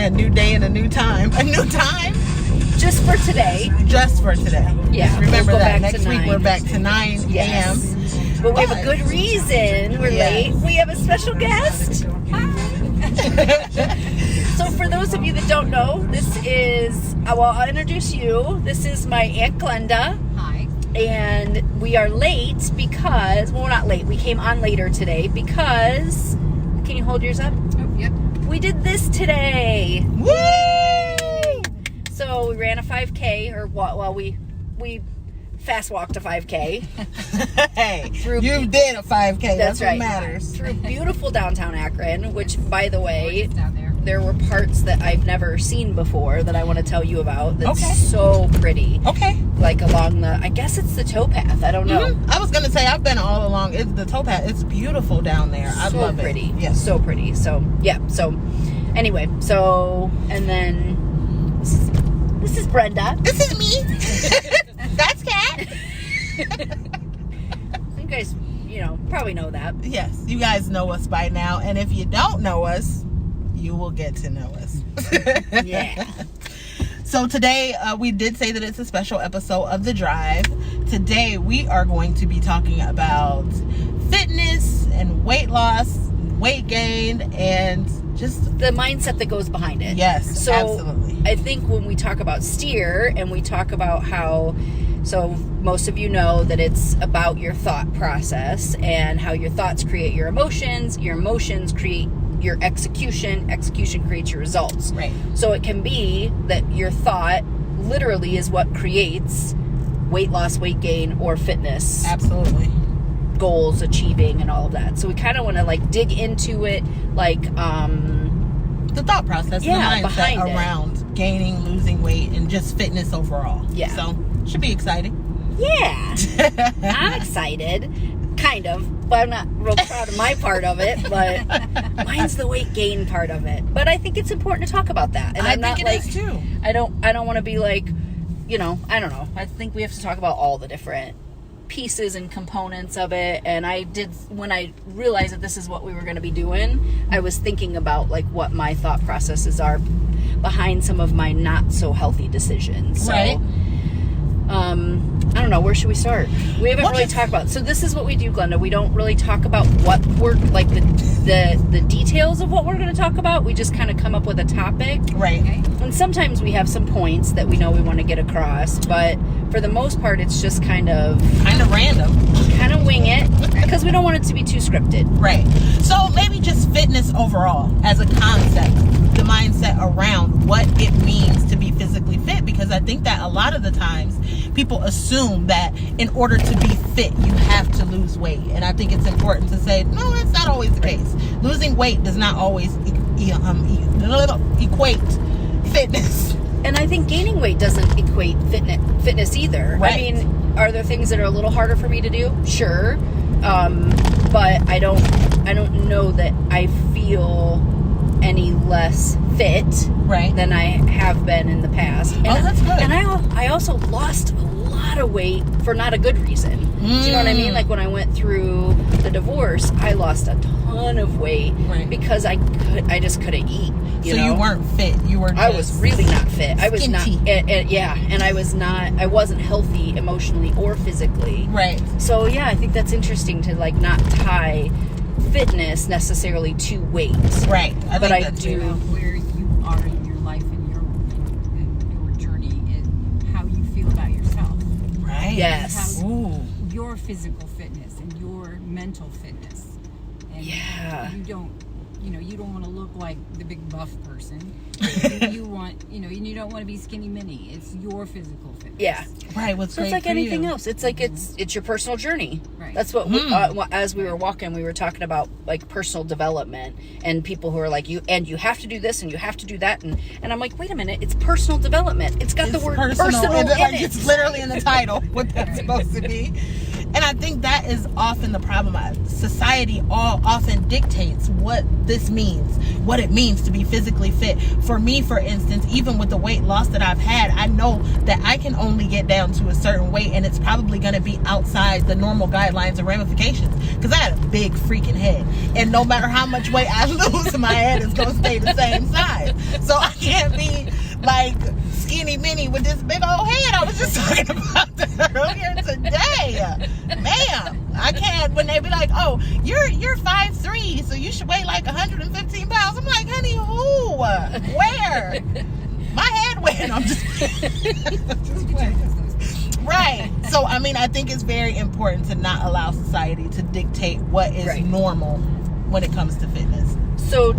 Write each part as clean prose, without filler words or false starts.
a new day and a new time. A new time? Just for today. Just for today. Yeah. Just remember we'll that. Next week 9. we're back to 9 Yes. a.m. But we have a good reason we're late. We have a special guest. So for those of you that don't know, this is, well, I'll introduce you. This is my Aunt Glenda. Hi. And we are late because, well, we're not late. We came on later today because, can you hold yours up? Oh, yep. We did this today. Woo! So we ran a 5K, or what? Well, we fast walked a 5K. Hey, you did a 5K. That's right. what matters. Through beautiful downtown Akron, which, by the way, Down there. there were parts that I've never seen before that I want to tell you about. That's Okay. so pretty. Okay. Like along the, I guess it's the towpath. I don't know. Mm-hmm. I was going to say, I've been all along. It's the towpath. It's beautiful down there. I So love pretty. it. Yes. So pretty. So, yeah. So, anyway. So, and then, this is Brenda. This is me. That's Kat. You guys, probably know that. Yes, you guys know us by now. And if you don't know us, you will get to know us. Yeah. So today, we did say that it's a special episode of The Drive. Today, we are going to be talking about fitness and weight loss, weight gain, and just The mindset that goes behind it. Yes, So, absolutely. I think when we talk about steer and we talk about how, so most of you know that it's about your thought process and how your thoughts create your emotions create your execution creates your results. Right. So it can be that your thought literally is what creates weight loss, weight gain, or fitness Absolutely. goals, achieving, and all of that. So we kind of want to dig into it, The thought process, Yeah, the mindset behind it. around gaining, losing weight, and just fitness overall. Yeah. So, should be exciting. yeah. I'm excited, kind of, but I'm not real proud of my part of it, but mine's the weight gain part of it. But I think it's important to talk about that. And I I'm think not it is too. I don't want to be I don't know. I think we have to talk about all the different pieces and components of it. And when I realized that this is what we were going to be doing, I was thinking about what my thought processes are behind some of my not so healthy decisions. So, Right. I don't know, where should we start? We haven't really talked about, so this is what we do, Glenda. We don't really talk about what we're, the details of what we're going to talk about. We just kind of come up with a topic. Right. Okay. And sometimes we have some points that we know we want to get across, but for the most part, it's just kind of Random. wing it, because we don't want it to be too scripted. Right. So maybe just fitness overall as a concept, the mindset around what it means to be physically fit, because I think that a lot of the times people assume that in order to be fit, you have to lose weight. And I think it's important to say, no, that's not always the case. Losing weight does not always equate fitness. And I think gaining weight doesn't equate fitness either. Right. I mean, are there things that are a little harder for me to do? Sure. But I don't know that I feel any less fit Right. than I have been in the past. And, that's good. And I also lost a lot of weight for not a good reason. Do you know what I mean? Like when I went through the divorce, I lost a ton of weight because I just couldn't eat. You weren't fit. You were. I was really not fit. I was not. skinty. And I wasn't healthy emotionally or physically. Right. So yeah, I think that's interesting to not tie fitness necessarily to weight. Right. But I that's do. true. Where you are in your life and your journey and how you feel about yourself. Right. Yes. Ooh. Your physical fitness and your mental fitness. And Yeah. you don't want to look like the big buff person. you want, you don't want to be skinny mini. It's your physical fitness. Yeah. Right. What's So it's great like for anything you. else. It's like it's your personal journey. Right. That's what as we were walking, we were talking about personal development and people who are like you have to do this and you have to do that and I'm like, wait a minute, it's personal development. It's got the word personal in it. It's literally in the title what that's supposed to be. And I think that is often the problem. Society often dictates what this means, what it means to be physically fit. For me, for instance, even with the weight loss that I've had, I know that I can only get down to a certain weight, and it's probably going to be outside the normal guidelines and ramifications, because I had a big freaking head, and no matter how much weight I lose, my head is going to stay the same size. So I can't be like skinny mini with this big old head. I was just talking about that earlier today. Ma'am, I can't. When they be like, oh, you're 5'3", so you should weigh like 115 pounds. I'm like, honey, who? Where? My head weight. I'm just right. So I mean, I think it's very important to not allow society to dictate what is normal when it comes to fitness. So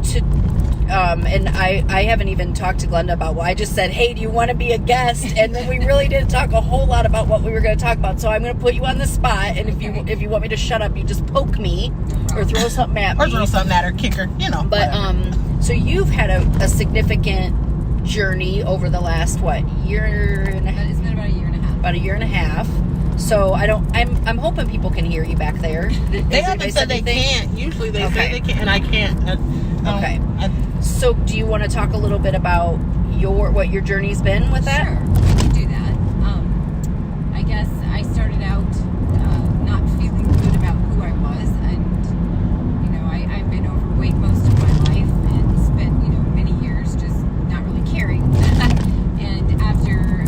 and I haven't even talked to Glenda about, well, I just said, hey, do you want to be a guest? And then we really didn't talk a whole lot about what we were going to talk about. So I'm going to put you on the spot. And if you want me to shut up, you just poke me or throw something at me. Or throw something at her, kick her, you know. But, so you've had a significant journey over the last, year and a half? It's been about a year and a half. About a year and a half. So I'm hoping people can hear you back there. They haven't said they can't. Usually they say they can, and I can't. Okay. So do you want to talk a little bit about what your journey's been with that? Sure, we can do that. I guess I started out not feeling good about who I was, and I've been overweight most of my life, and spent many years just not really caring. And after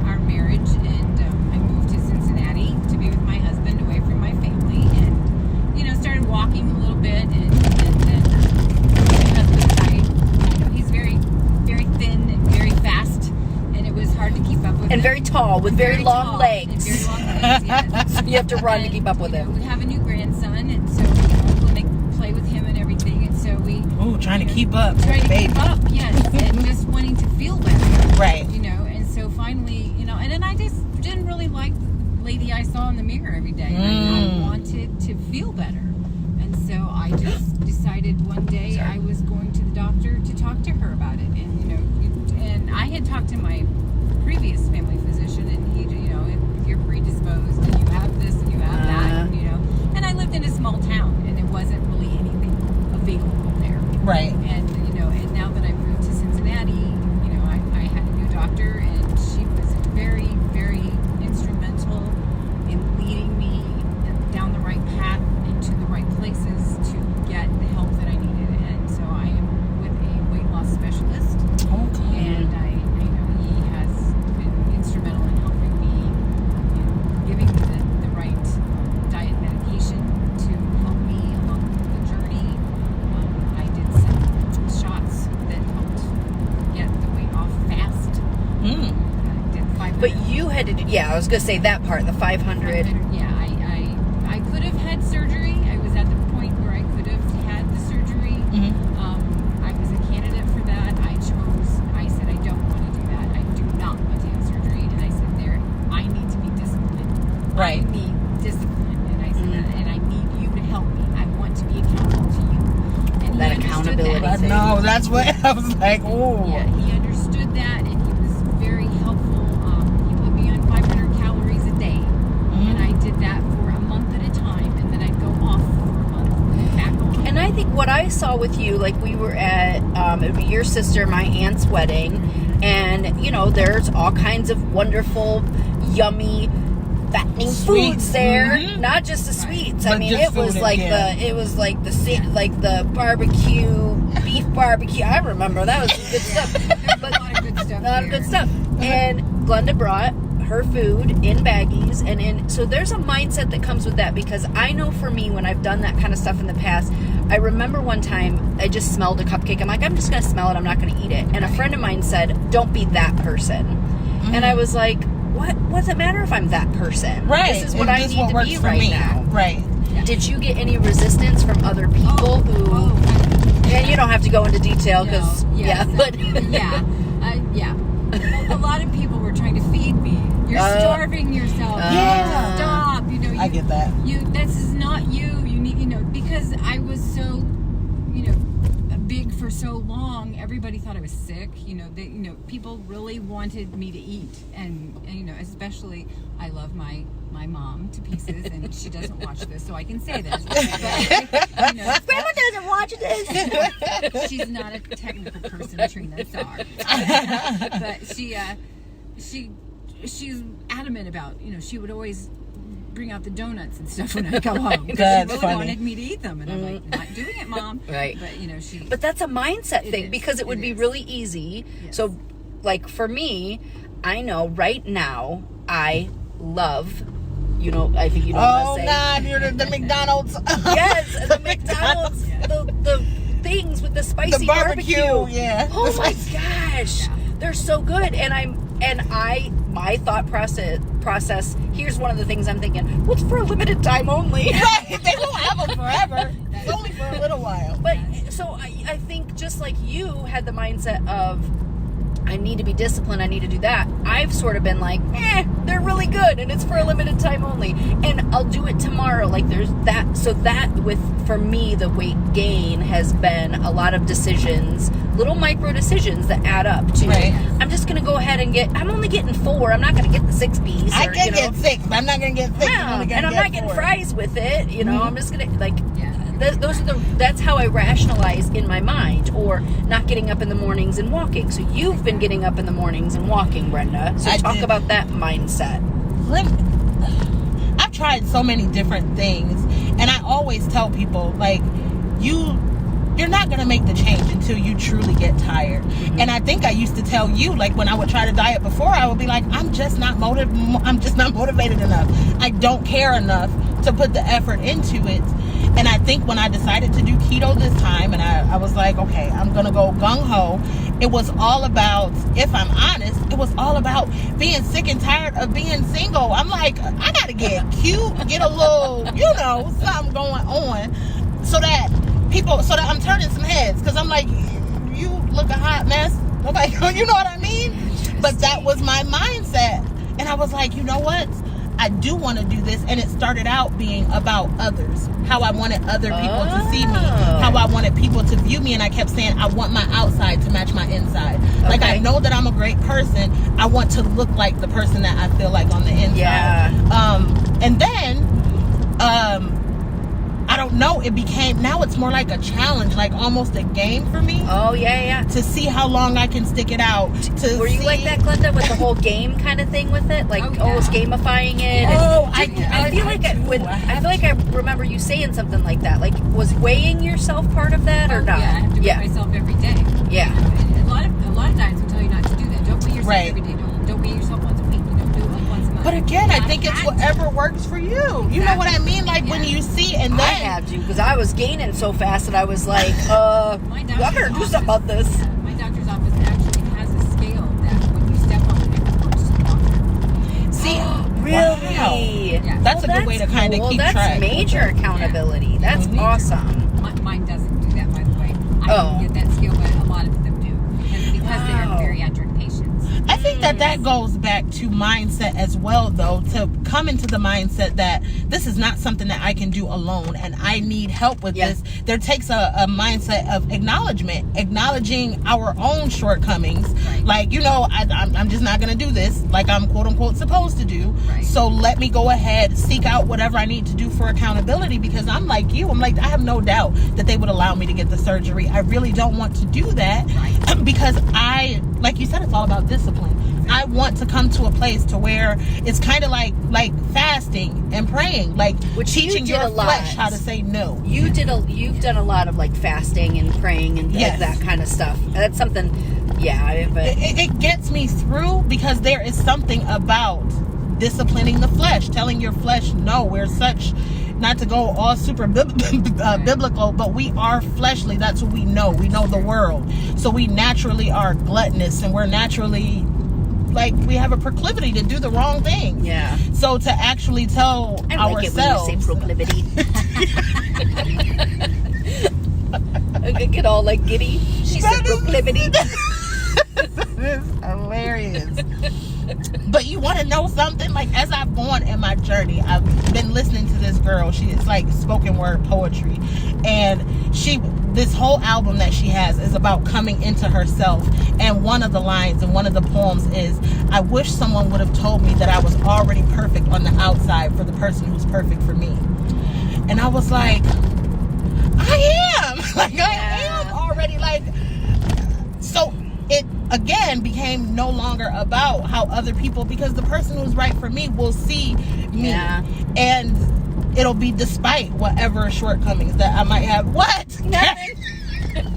our marriage, and I moved to Cincinnati to be with my husband, away from my family, and started walking a little bit, and then my husband and I, he's very, very thin and very fast, and it was hard to keep up with him. And very tall, with very long tall legs. and very long legs, yes. So you have to run to keep up with him. We have a new grandson, and so we want to play with him and everything, and so we... trying to keep up. Trying to baby. keep up, yes, and just wanting to feel better. Right. And so finally, and then I just didn't really like the lady I saw in the mirror every day. I wanted to feel better. And so I just decided one day I was going to the doctor to talk to her about it. And I had talked to my previous family physician, and he, if you're predisposed and you have this and you have that, and I lived in a small town, and there wasn't really anything available there. Right. And and now that I moved to Cincinnati, I had a new doctor, and she was very, very instrumental in leading me down the right path into the right places to get the help that I needed. And so I am with a weight loss specialist. Okay. And he has been instrumental in helping me, giving me the right diet medication to help me along the journey. I did some shots that helped get the weight off fast. I did 500. But you had to do, I was going to say that part, the 500. Yeah, I could have had surgery. I was at the point where I could have had the surgery. I was a candidate for that. I said, I don't want to do that. I do not want to have surgery. And I said, I need to be disciplined. Right. I need discipline. And I said, and I need you to help me. I want to be accountable to you. And That he understood accountability that. thing. No, that's what I was like. Oh. Yeah, he understood that, and he was very helpful. He put me on 500 calories a day, and I did that for a month at a time, and then I'd go off for a month and back on. And I think what I saw with you, like we were at it would be your sister, my aunt's wedding, and there's all kinds of wonderful, yummy, fattening foods there. Not just the sweets. But I mean, just it was food, like yeah. the barbecue, beef barbecue. I remember that was some good stuff. There's a lot of good stuff. A lot of good stuff. And Glenda brought her food in baggies, and so there's a mindset that comes with that, because I know for me, when I've done that kind of stuff in the past, I remember one time I just smelled a cupcake. I'm like, I'm just going to smell it. I'm not going to eat it. And a friend of mine said, don't be that person. And I was like, what does it matter if I'm that person? Right. This is what I need to be right now. Right. Did you get any resistance from other people who... And you don't have to go into detail because, a lot of people were trying to feed me. You're starving yourself. Stop. I get that. This is not you. You need, because I was so, big for so long. Everybody thought I was sick. People really wanted me to eat, and especially actually, I love my mom to pieces, and she doesn't watch this, so I can say this. But, you know, Grandma doesn't watch this. she's not a technical person, Trina. Sorry, but she's adamant about, you know, she would always bring out the donuts and stuff when I go home. That's she really funny. wanted me to eat them, and I'm like, not doing it, Mom. Right. But you know, But that's a mindset It thing is. because it would be is. really easy. Yes. So, like for me, I know right now I love, you know, I think you know what Oh I'm saying. God, you're the McDonald's. Yes, the McDonald's, the things with the spicy The barbecue, yeah. Oh my gosh, they're so good. And my thought process. Here's one of the things I'm thinking. Well, it's for a limited time only. Right, they won't have them forever. It's only for a little while. But so I think just like you had the mindset of, I need to be disciplined, I need to do that. I've sort of been like, they're really good and it's for a limited time only. And I'll do it tomorrow. Like there's that. So that for me, the weight gain has been a lot of decisions, little micro decisions that add up to, Right. I'm just going to go ahead and I'm only getting 4. I'm not going to get the 6-piece. I can get 6, but I'm not going to get 6. Yeah, and I'm not getting 4. fries with it. You know, I'm just going to like, Yeah. that's how I rationalize in my mind, or not getting up in the mornings and walking. So you've been getting up in the mornings and walking, Brenda. So I talk did. about that mindset. I've tried so many different things, and I always tell people, like, you're not going to make the change until you truly get tired. And I think I used to tell you, like, when I would try to diet before, I would be like, I'm just not motivated enough. I don't care enough to put the effort into it. And I think when I decided to do keto this time, and I was like, okay, I'm going to go gung-ho, it was all about, if I'm honest, it was all about being sick and tired of being single. I'm like, I got to get cute, get a little, you know, something going on so that I'm turning some heads. Because I'm like, you look a hot mess. Nobody, you know what I mean? But that was my mindset. And I was like, you know what? I do want to do this. And it started out being about others, how I wanted other people to see me, how I wanted people to view me. And I kept saying, I want my outside to match my inside. Like, I know that I'm a great person. I want to look like the person that I feel like on the inside. Yeah. And then, I don't know, it became, now it's more like a challenge, like almost a game for me. Oh, yeah. To see how long I can stick it out. Were you like that, Glenda, with the whole game kind of thing with it? Like almost gamifying it? I feel like I remember you saying something like that. Like, was weighing yourself part of that or not? Yeah, I have to weigh myself every day. Yeah. And a lot of times we tell you not to do that. Don't weigh yourself every day. Don't weigh yourself once a week. You know, do it like once a month. But again, I think it's whatever works for you. You know what I mean? Like when you see, and then I had to, because I was gaining so fast that I was like, I better do something about this. My doctor's office actually has a scale that when you step on it, it works longer. see, Really? wow. Yeah. That's a good way to kind of keep that's track. major accountability. That's awesome. Mine doesn't do that, by the way. I don't get that scale, but a lot of them do. And because they are bariatric patients. I think that goes back to mindset as well, though, to come into the mindset that this is not something that I can do alone and I need help with this. There takes a mindset of acknowledging our own shortcomings. Right. Like, you know, I'm just not going to do this like I'm quote unquote supposed to do. Right. So let me go ahead, seek out whatever I need to do for accountability, because I'm like you. I'm like, I have no doubt that they would allow me to get the surgery. I really don't want to do that because like you said, it's all about discipline. I want to come to a place to where it's kind of like fasting and praying, like teaching your flesh how to say no. You've done a lot of like fasting and praying and that kind of stuff. That's something, but it gets me through, because there is something about disciplining the flesh, telling your flesh no. We're such, not to go all super biblical, but we are fleshly. That's what we know. We know the world. So we naturally are gluttonous, and we're naturally, like, we have a proclivity to do the wrong thing. Yeah. So to actually tell ourselves. I like it when you say proclivity. I get all like giddy. She said proclivity. This is hilarious. But you want to know something? Like, as I've gone in my journey, I've been listening to this girl. She is like spoken word poetry, and this whole album that she has is about coming into herself. And one of the lines and one of the poems is, I wish someone would have told me that I was already perfect on the outside for the person who's perfect for me. And I was like, I am. Like, I am already, like, so it again became no longer about how other people, because the person who's right for me will see me, and it'll be despite whatever shortcomings that I might have. What? Nothing.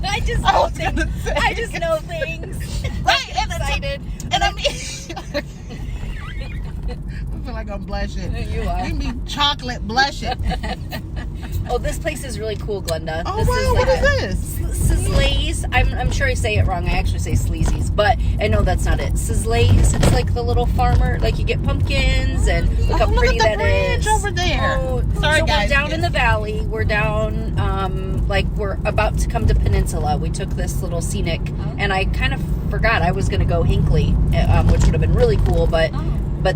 I just know things. Right, and excited. And I mean, I feel like I'm blushing. You are. You mean chocolate blushing. Oh, this place is really cool, Glenda. Oh, this wow, is what like is this? Sizzlays. I'm sure I say it wrong. I actually say sleazies, but I know that's not it. Sizzlays. It's like the little farmer, like you get pumpkins, and look how pretty that is. Over there. Oh, sorry, so guys. We're down in the valley. We're down, like we're about to come to Peninsula. We took this little scenic, and I kind of forgot I was going to go Hinckley, which would have been really cool, but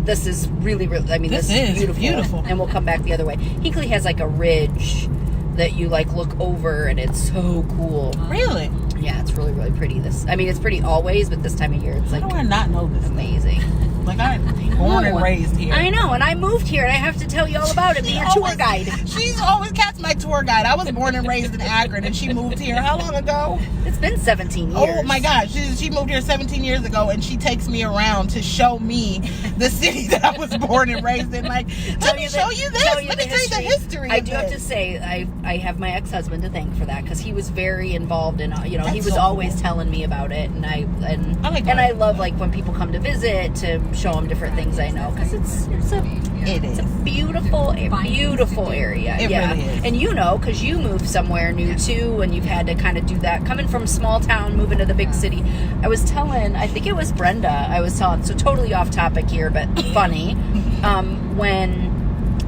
this is really, I mean, this is beautiful. And we'll come back the other way. Hinckley has like a ridge that you like look over, and it's so cool. Really? Yeah, it's really, really pretty. It's pretty always, but this time of year, it's like, how do I not know this? Amazing. Like, I'm born and raised here. I know, and I moved here, and I have to tell you all about it. Be your tour guide. She's always Kat's my tour guide. I was born and raised in Akron, and she moved here how long ago? It's been 17 years. Oh my gosh, she moved here 17 years ago, and she takes me around to show me the city that I was born and raised in. Like, let me show you this. Let me tell you the history. I do have to say, I have my ex-husband to thank for that, because he was very involved in, he was so always cool. telling me about it, and I love like when people come to visit to show them different things I know, because it's a beautiful area. It really is. And because you moved somewhere new too, and you've had to kind of do that, coming from small town, moving to the big city. I was telling, I think it was Brenda, I was telling, so totally off topic here, but funny, when,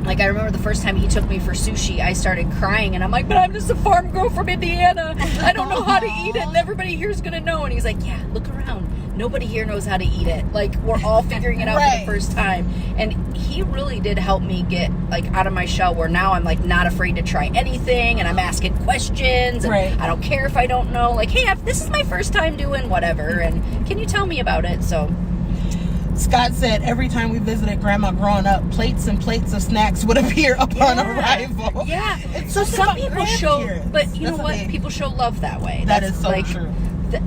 like, I remember the first time he took me for sushi, I started crying, and I'm like, but I'm just a farm girl from Indiana. I don't know how to eat it, and everybody here's going to know. And he's like, yeah, look around. Nobody here knows how to eat it. Like, we're all figuring it out for the first time. And he really did help me get, like, out of my shell, where now I'm, like, not afraid to try anything, and I'm asking questions, and I don't care if I don't know. Like, hey, this is my first time doing whatever, and can you tell me about it? So Scott said every time we visited Grandma growing up, plates and plates of snacks would appear upon arrival. Yeah. It's so some people show, grandparents. but you know what? People show love that way. That is so true.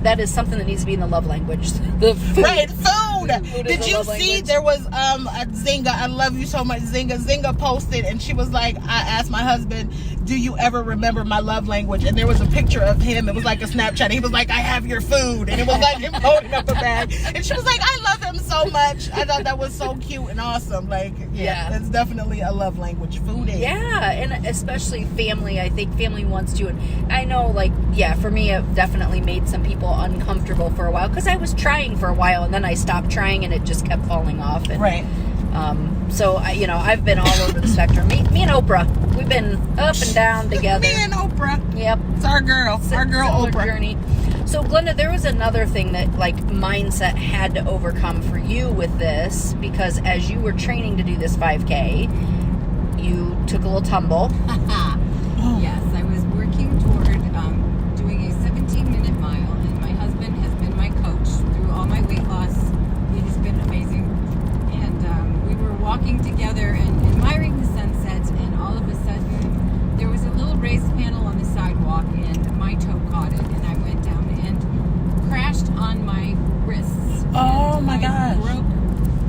That is something that needs to be in the love language. The food. Right, food. Did you see there was a Zinga? I love you so much, Zinga. Zinga posted, and she was like, I asked my husband, do you ever remember my love language? And there was a picture of him. It was like a Snapchat. He was like, I have your food. And it was like him holding up a bag. And she was like, I love him so much. I thought that was so cute and awesome. Like, that's definitely a love language. Food is. Yeah, and especially family. I think family wants to. And I know, like, for me, it definitely made some people uncomfortable for a while, because I was trying for a while, and then I stopped trying, and it just kept falling off. And, so I've been all over the spectrum. Me and Oprah, we've been up and down together. Me and Oprah. Yep, it's our girl. Our girl Oprah. Journey. So Glenda, there was another thing that, like, mindset had to overcome for you with this, because as you were training to do this 5K, you took a little tumble. Yes, I was working toward doing a 17-minute mile, and my husband has been my coach through all my weight loss. He has been amazing. And we were walking together and admiring the sunset, and all of a sudden there was a little raised panel on the sidewalk, and my toe caught it, and I went down and crashed on my wrists. Oh my gosh. I broke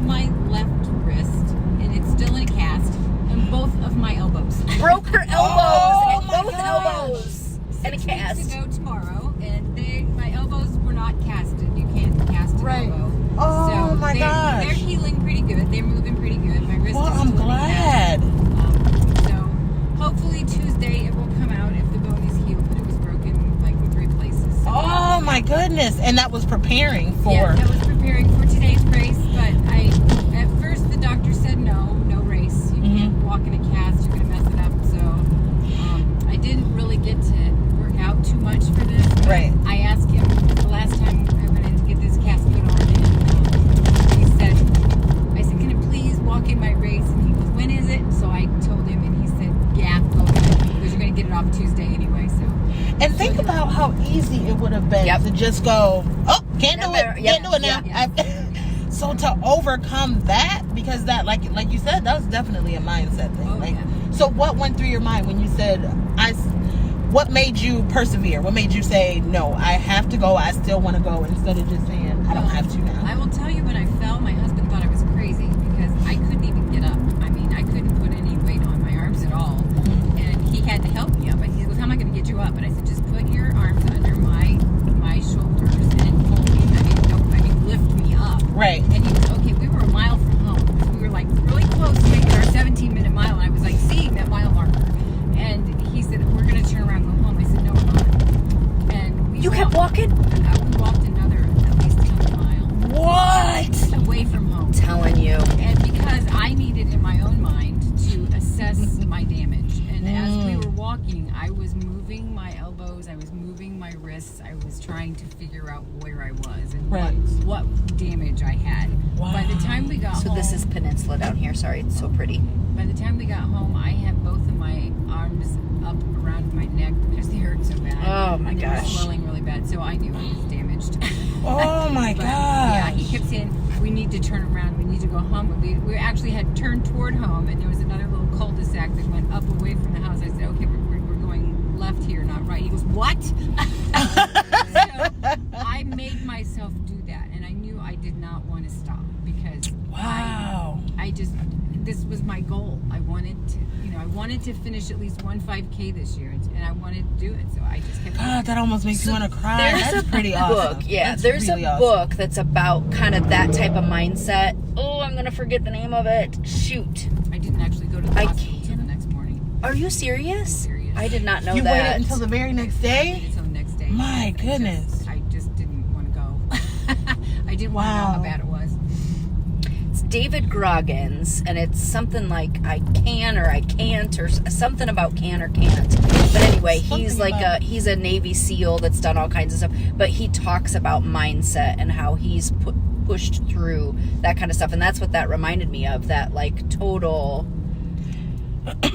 my left wrist, and it's still in a cast, and both of my elbows. Broke her elbows, and both elbows. And a 6 cast. weeks ago tomorrow, and my elbows were not casted. You can't cast an elbow. Oh so my gosh. They're healing pretty good. They're moving pretty good. My wrist is I'm glad. So hopefully Tuesday it will come out if the bone is healed, but it was broken like in 3 places. So, oh my goodness. And that was preparing for... Yeah, that was preparing for today's race, but at first the doctor said no race. You can't walk in a cast, you're going to mess it up. So I didn't really get to work out too much for this. I asked him the last time I went in to get this cast put on, and he said, booking my race, and he goes, when is it? So I told him, and he said, yeah, go because you're going to get it off Tuesday anyway. So. And think about how easy it would have been to just go, oh, can't do it now. Yeah. So to overcome that, because that, like you said, that was definitely a mindset thing. So what went through your mind when you said, what made you persevere? What made you say, no, I have to go, I still want to go, instead of just saying, I don't have to now? I will tell you, when I fell, my husband thought I was crazy because I couldn't even get up. I mean, I couldn't put any weight on my arms at all. And he had to help me up. And he goes, how am I going to get you up? And I said, just put your arms under my shoulders and pull me. I mean, lift me up. Right. And he was, okay, we were a mile from home. We were like really close to making our 17-minute mile. And I was like seeing that mile marker. And he said, we're going to turn around and go home. I said, no, we're not. And You kept walking? We walked another at least 10 miles. What? Away from home. Telling you. And because I needed in my own mind to assess my damage. And as we were walking, I was moving my elbows, I was moving my wrists, I was trying to figure out where I was and what damage I had. Wow. By the time we got home... So this is Peninsula down here. Sorry, it's so pretty. By the time we got home, I had both of my arms up around my neck because they hurt so bad. Oh my and they were gosh. swelling really bad, so I knew I was damaged. Oh my But, gosh. yeah, he kept saying, we need to turn around, we need to go home. But we actually had turned toward home, and there was another little cul-de-sac that went up away from the house. I said, okay, we're going left here, not right. He goes, what? So I made myself do that, and I knew I did not want to stop because I just, this was my goal. I wanted to finish at least one 5K this year, and I wanted to do it, so I just kept going. God, that almost makes me want to cry. That's pretty awesome. Book. Yeah, That's there's really a awesome. book that's about kind of that type of mindset. Oh, I'm going to forget the name of it. Shoot. I didn't actually go to the hospital until the next morning. Are you serious? Serious. I did not know You that. waited until the very next day? Until the next day. My goodness. I just didn't want to go. I didn't want to know how bad it was. It's David Groggins, and it's something like I can or I can't, or something about can or can't. But anyway, he's he's a Navy SEAL that's done all kinds of stuff. But he talks about mindset and how he's pushed through that kind of stuff, and that's what that reminded me of. That like total.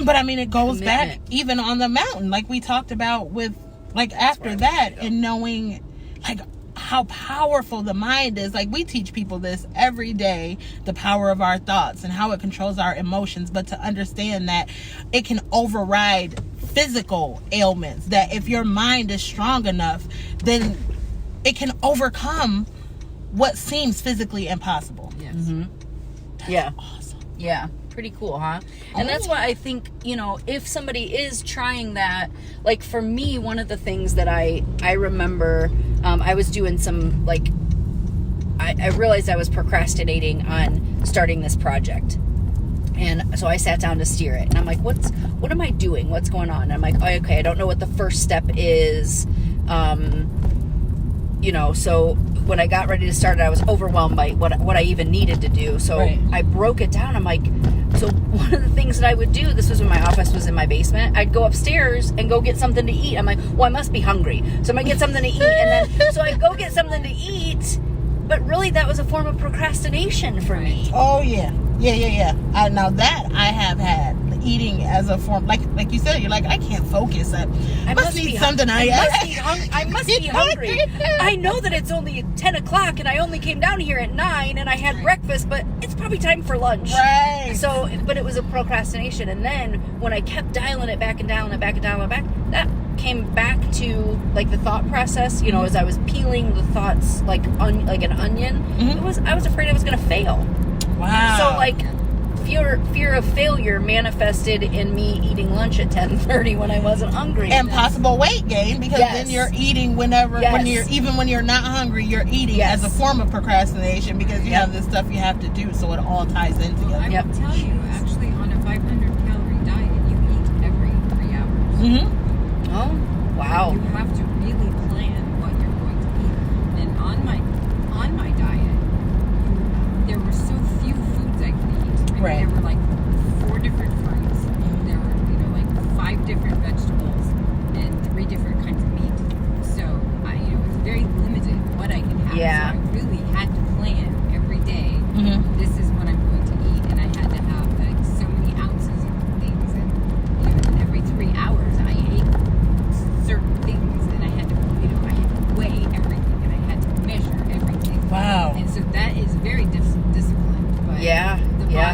But I mean, it goes commitment. back even on the mountain, like we talked about with, like, after that, and knowing, like, how powerful the mind is. Like, we teach people this every day, the power of our thoughts and how it controls our emotions, but to understand that it can override physical ailments, that if your mind is strong enough, then it can overcome what seems physically impossible. Yes. Yeah. Awesome. Yeah. Pretty cool, huh? And that's why I think, if somebody is trying that, like for me, one of the things that I remember, I was doing some, like, I realized I was procrastinating on starting this project. And so I sat down to steer it. And I'm like, what am I doing? What's going on? And I'm like, oh, okay, I don't know what the first step is. So when I got ready to start it, I was overwhelmed by what I even needed to do. So I broke it down. I'm like, so one of the things that I would do, this was when my office was in my basement, I'd go upstairs and go get something to eat. I'm like, well, I must be hungry. So I'm going to get something to eat. And then, so I go get something to eat. But really, that was a form of procrastination for me. Oh, yeah. Yeah. Now that I have had eating as a form, like you said, you're like, I can't focus. I must eat something. I must be hungry. I know that it's only 10 o'clock and I only came down here at 9 and I had breakfast, but it's probably time for lunch. Right. So, but it was a procrastination. And then when I kept dialing it back and dialing it back and dialing it back, that came back to like the thought process, as I was peeling the thoughts like an onion. I was afraid I was going to fail. Wow. So like fear of failure manifested in me eating lunch at 10:30 when I wasn't hungry. And possible weight gain, because then you're eating when you're not hungry, you're eating as a form of procrastination, because you have this stuff you have to do, so it all ties in together. I will tell you, actually, on a 500-calorie diet, you eat every 3 hours. Oh, wow. You have to really plan what you're going to eat. And on my diet, there were so few foods I could eat. There were like 4 different fruits. There were, like 5 different vegetables and 3 different kinds of meat. So it was very limited what I could have. Yeah. So I really had to plan every day. This is what I'm going to eat, and I had to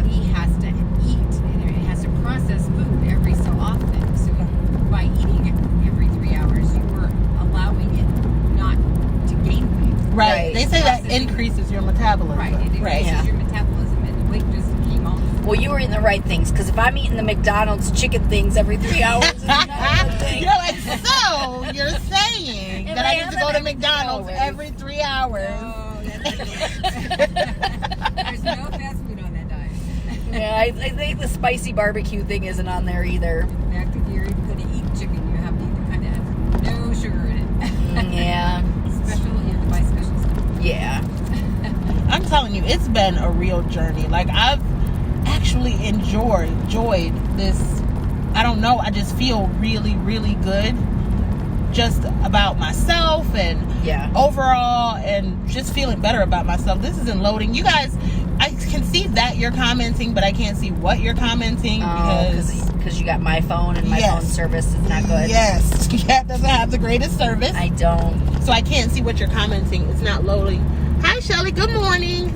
body has to eat, and it has to process food every so often. So by eating it every 3 hours, you were allowing it not to gain weight. Right. They say that increases your metabolism. Right. It increases Yeah. your metabolism, and the weight just came off. Well, you were eating the right things, because if I'm eating the McDonald's chicken things every 3 hours, it's not a good thing. You're like, so you're saying If that I I need have to go it to every 3 McDonald's hours. every 3 hours. Oh, that's There's no fast food on that diet. Yeah, I think the spicy barbecue thing isn't on there either. Back if you're going to eat chicken, you have to eat the kind that has no sugar in it. Yeah. Special, you have to buy special stuff. Yeah. I'm telling you, it's been a real journey. Like, I've actually enjoyed this. I don't know, I just feel really, really good just about myself and Yeah. overall, and just feeling better about myself. This isn't loading. You guys, I can see that you're commenting, but I can't see what you're commenting Because you got my phone and my Yes. phone service is not good. Yes, Cat doesn't have the greatest service. I don't. So I can't see what you're commenting. It's not loading. Hi, Shelly. Good morning.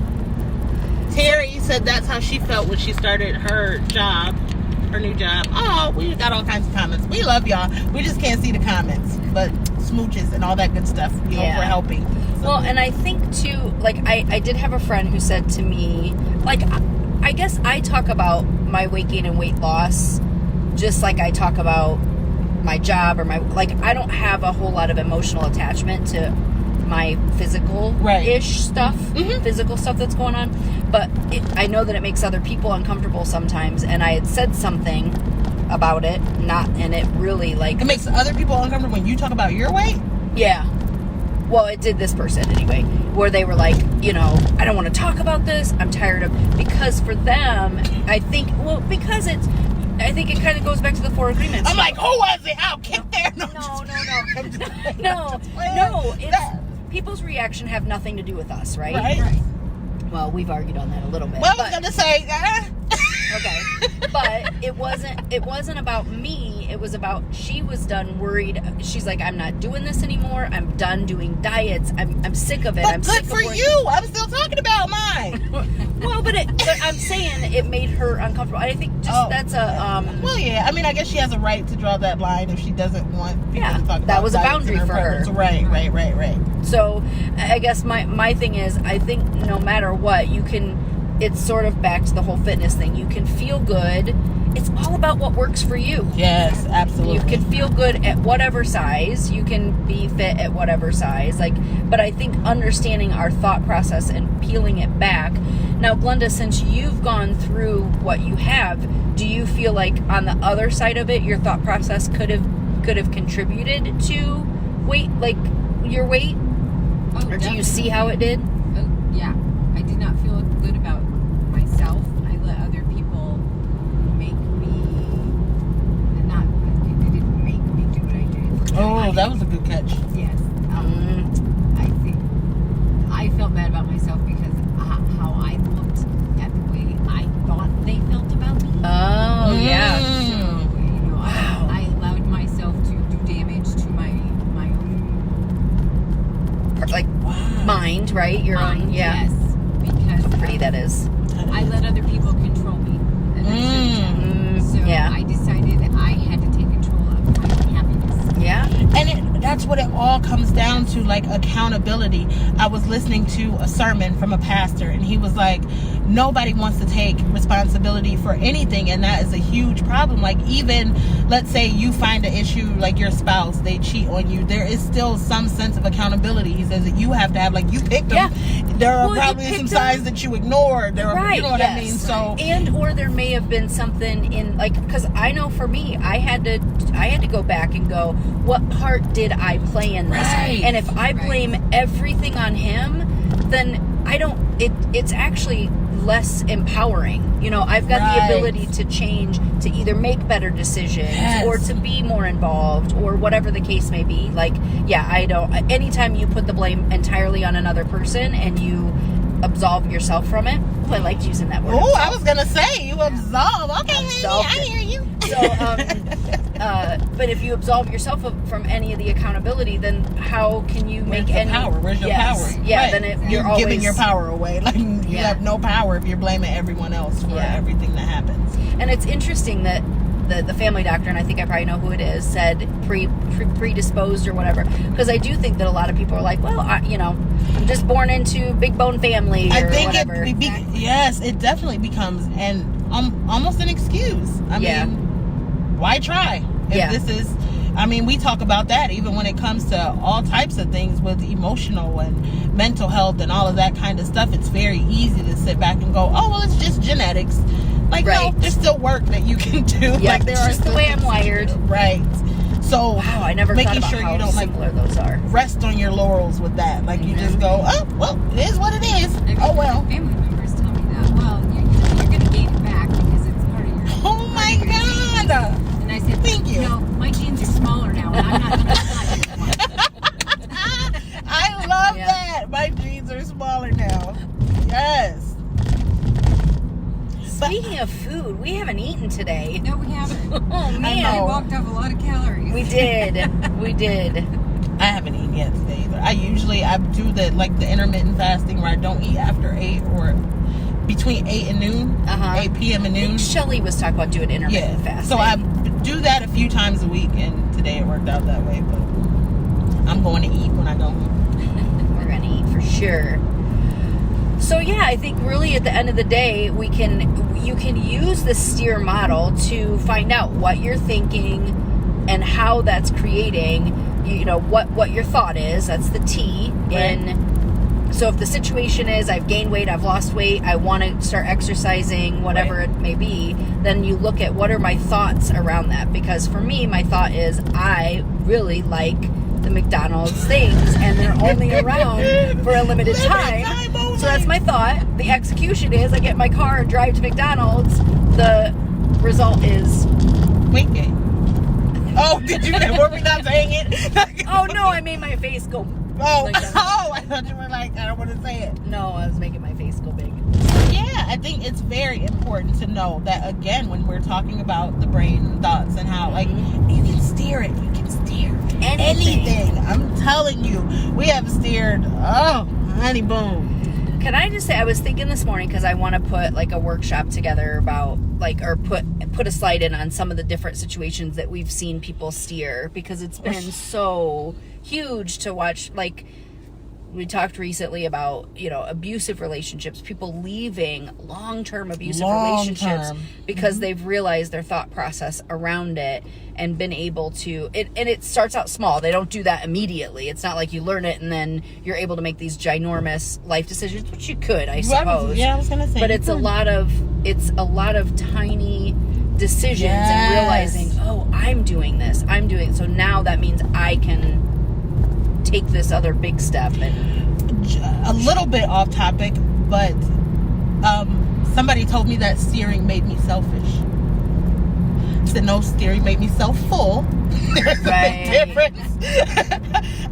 Terry said that's how she felt when she started her new job. Oh, we got all kinds of comments. We love y'all. We just can't see the comments. But smooches and all that good stuff. You know, Yeah. we're helping. So, Well, and I think too, like I did have a friend who said to me, like, I guess I talk about my weight gain and weight loss just like I talk about my job or I don't have a whole lot of emotional attachment to my physical-ish stuff, physical stuff that's going on. But I know that it makes other people uncomfortable sometimes, and I had said something about it, and it really, like... it makes other people uncomfortable when you talk about your weight? Yeah. Well, it did this person anyway, where they were like, you know, I don't want to talk about this. I'm tired of... Because for them, I think it kind of goes back to the 4 agreements. I'm like, who was it? I'll kick there. No. No. People's reaction have nothing to do with us, right? Right. Well, we've argued on that a little bit. Well, I was going to say... Okay. But it wasn't about me. It was about, she was done worried. She's like, I'm not doing this anymore. I'm done doing diets. I'm sick of it. But I'm good sick for of you. I'm still talking about mine. Well, but I'm saying it made her uncomfortable. I think that's a well, yeah. I mean, I guess she has a right to draw that line if she doesn't want people to talk about that was a diets boundary and for her. preference. Right. So I guess my thing is, I think no matter what, it's sort of back to the whole fitness thing. You can feel good. It's all about what works for you. Yes, absolutely. You can feel good at whatever size. You can be fit at whatever size. But I think understanding our thought process and peeling it back. Now, Glenda, since you've gone through what you have, do you feel like on the other side of it, your thought process could have contributed to your weight? Oh, Or do you see how it did? Oh, yeah. I did not feel good about myself. I let other people make me they didn't make me do what I did. Oh, that was a good catch. Yes. I think I felt bad about myself because how I looked at the way I thought they felt about me. Oh, yeah. So, I allowed myself to do damage to my own Mind, right? Your mind. own, yeah. Yes. Because How pretty that is. I let other people control me. And I shouldn't have. So yeah. I decided that I had to take control of my own happiness. Yeah. And that's what it all comes down to, like accountability. I was listening to a sermon from a pastor, and he was like, nobody wants to take responsibility for anything, and that is a huge problem. Like, even let's say you find an issue, like your spouse, they cheat on you, there is still some sense of accountability. He says that you have to have, like, you picked them. There are probably some signs that you ignored. There are, you know what I mean? So, or there may have been something in, like, because I know for me, I had to go back and go, what part did I play in this? Right. And if I blame everything on him, then it's actually less empowering. I've got the ability to change, to either make better decisions or to be more involved or whatever the case may be. Like, anytime you put the blame entirely on another person and you absolve yourself from it. I liked using that word. I was gonna say you absolve. Okay, honey, I hear you. So But if you absolve yourself from any of the accountability, then how can you Where's make the any power? Where's your power? Yeah, Right. then you're always giving your power away. Like you Yeah. have no power if you're blaming everyone else for everything that happens. And it's interesting that the family doctor, and I think I probably know who it is, said predisposed or whatever, because I do think that a lot of people are like, well, I'm just born into big bone family or I think whatever. yes, it definitely becomes almost an excuse. I mean, why try if this is? I mean, we talk about that even when it comes to all types of things with emotional and mental health and all of that kind of stuff. It's very easy to sit back and go, oh, well, it's just genetics. Like, no, there's still work that you can do. Yeah, like, there it's just the way I'm wired. Right. So, wow, I never thought about how you don't similar those are. Rest on your laurels with that. Like, you just go, oh, well, it is what it is. Oh, well. Family members tell me that. Well, you're going to gain it back because it's part of your. Oh my God. And I said, thank you. No, my jeans are smaller now, and I'm not going to size one. I love that. My jeans are smaller now. Yes. Speaking of food, we haven't eaten today. No, we haven't. Oh man, We walked off a lot of calories. we did. I haven't eaten yet today either. I do the intermittent fasting where I don't eat after 8 or between 8 and noon, 8 p.m. and noon. Shelly was talking about doing intermittent fasting. So I do that a few times a week, and today it worked out that way. But I'm going to eat when I go home. We're gonna eat for sure. So yeah, I think really at the end of the day, you can use the steer model to find out what you're thinking and how that's creating, what your thought is. That's the T. Right. And so if the situation is I've gained weight, I've lost weight, I want to start exercising, whatever it may be, then you look at what are my thoughts around that. Because for me, my thought is I really like the McDonald's things, and they're only around for a limited time. So that's my thought. The execution is I get in my car and drive to McDonald's. The result is weight gain. Oh, did you? Were we not saying it? Oh no, I made my face go. Oh, like that. I thought you were like, I don't want to say it. No, I was making my face go big. Yeah, I think it's very important to know that, again, when we're talking about the brain thoughts and how, like, you can steer it. You can steer anything. I'm telling you, we have steered, honey, boom. Can I just say, I was thinking this morning, because I want to put like a workshop together about or put a slide in on some of the different situations that we've seen people steer, because it's been so huge to watch. Like we talked recently about, abusive relationships, people leaving long-term abusive relationships because they've realized their thought process around it and been able to, and it starts out small. They don't do that immediately. It's not like you learn it and then you're able to make these ginormous life decisions, which you could, I suppose. Yeah, I was going to say. But it's a lot of tiny decisions and realizing, oh, I'm doing this. So now that means I can take this other big step. And a little bit off topic, but somebody told me that steering made me selfish. Said no, steering made me self-full. There's a big difference.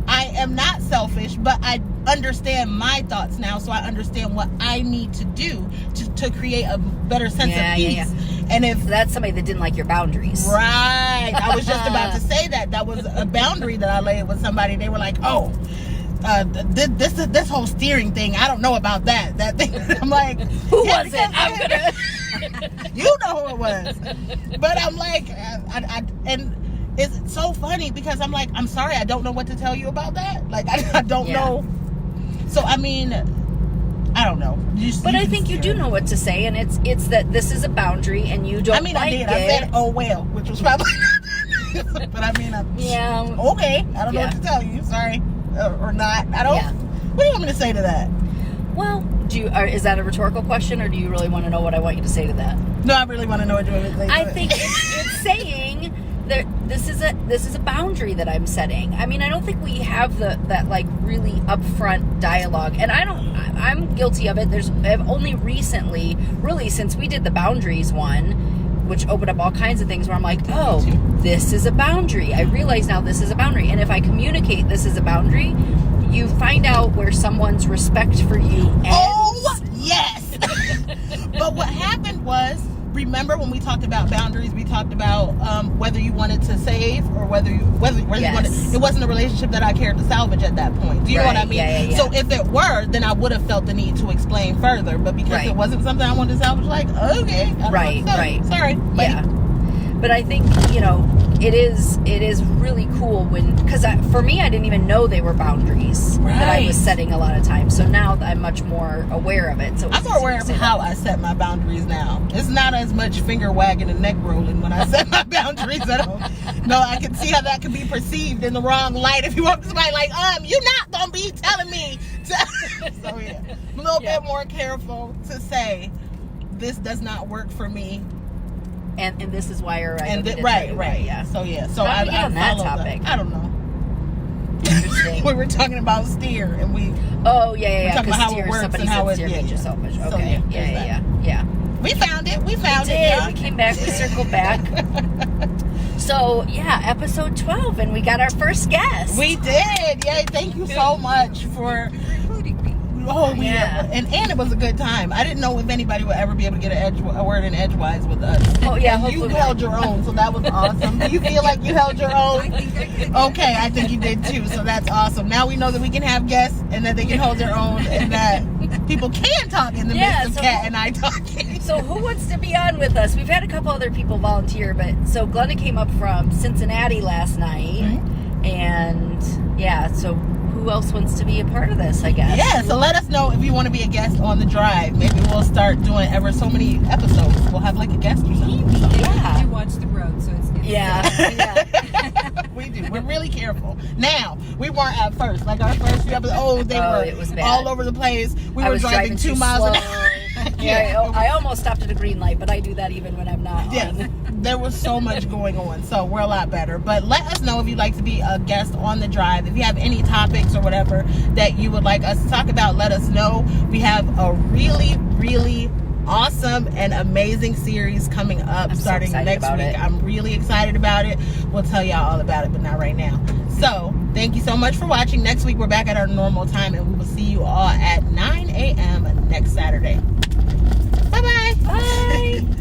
I am not selfish, but I understand my thoughts now, so I understand what I need to do to create a better sense of peace. Yeah. And if that's somebody that didn't like your boundaries, right? I was just about to say that was a boundary that I laid with somebody. They were like, "Oh, this whole steering thing, I don't know about that thing." I'm like, who was it? I'm gonna. You know who it was. But I'm like, and it's so funny because I'm like, I'm sorry, I don't know what to tell you about that. Like, I don't know. So I mean, I don't know. But I think you do know what to say, and it's that this is a boundary, and you don't. I did. I said, "Oh well," which was probably. But I mean, okay. I don't know what to tell you. Sorry, or not. I don't. Yeah. What do you want me to say to that? Well, is that a rhetorical question, or do you really want to know what I want you to say to that? No, I really want to know what you want me to say. I think it's saying that this is a boundary that I'm setting. I mean, I don't think we have that like really upfront dialogue, and I'm guilty of it. I've only recently, really since we did the boundaries one, which opened up all kinds of things where I'm like, oh, this is a boundary. I realize now this is a boundary, and if I communicate this is a boundary, you find out where someone's respect for you ends. Oh, yes. But what happened was, remember when we talked about boundaries, we talked about whether you wanted to save or whether you wanted, it wasn't a relationship that I cared to salvage at that point. Do you know what I mean? Yeah. So if it were, then I would have felt the need to explain further. But because it wasn't something I wanted to salvage, like, okay. Right. Sorry. Buddy. Yeah. But I think, you know, it is really cool because for me, I didn't even know they were boundaries that I was setting a lot of times. So now I'm much more aware of it. So I'm more aware of how I set my boundaries now. It's not as much finger wagging and neck rolling when I set my boundaries at home. No, I can see how that could be perceived in the wrong light if you want somebody like, you're not gonna be telling me to. So yeah, I'm a little bit more careful to say this does not work for me. And this is why, right? Yeah. So yeah. So how did we get on that followed topic? I don't know. Interesting. We were talking about steer, and we. Oh yeah. Talking about how steer, it works somebody and how said it steer makes you selfish. So, Okay. Yeah. We found it. We found We it. did. Yeah. We came back. We circled back. So yeah, episode 12, and we got our first guest. We did. Yay! Thank you so much for including me. Oh yeah, and it was a good time. I didn't know if anybody would ever be able to get a word in edgewise with us. Oh yeah, and you held your own, so that was awesome. Do you feel like you held your own? I think I did. Okay, I think you did too. So that's awesome. Now we know that we can have guests and that they can hold their own, and that people can talk in the midst of Kat and I talking. So who wants to be on with us? We've had a couple other people volunteer, but so Glenda came up from Cincinnati last night, and yeah, so. Who else wants to be a part of this, I guess? Yeah, so let us know if you want to be a guest on the drive. Maybe we'll start doing ever so many episodes. We'll have like a guest or something. So. Yeah. You watch the road, so it's Yeah. We do. We're really careful. Now, we weren't at first. Like our first few episodes, it was bad. All over the place. We were driving 2 miles an hour. I almost stopped at a green light, but I do that even when I'm not on. There was so much going on, so we're a lot better. But let us know if you'd like to be a guest on the drive. If you have any topics or whatever that you would like us to talk about, let us know. We have a really, really awesome and amazing series coming up starting next week. I'm really excited about it. We'll tell y'all all about it, but not right now. So thank you so much for watching. Next week we're back at our normal time, and we will see you all at 9 a.m. next Saturday. Bye-bye. Bye.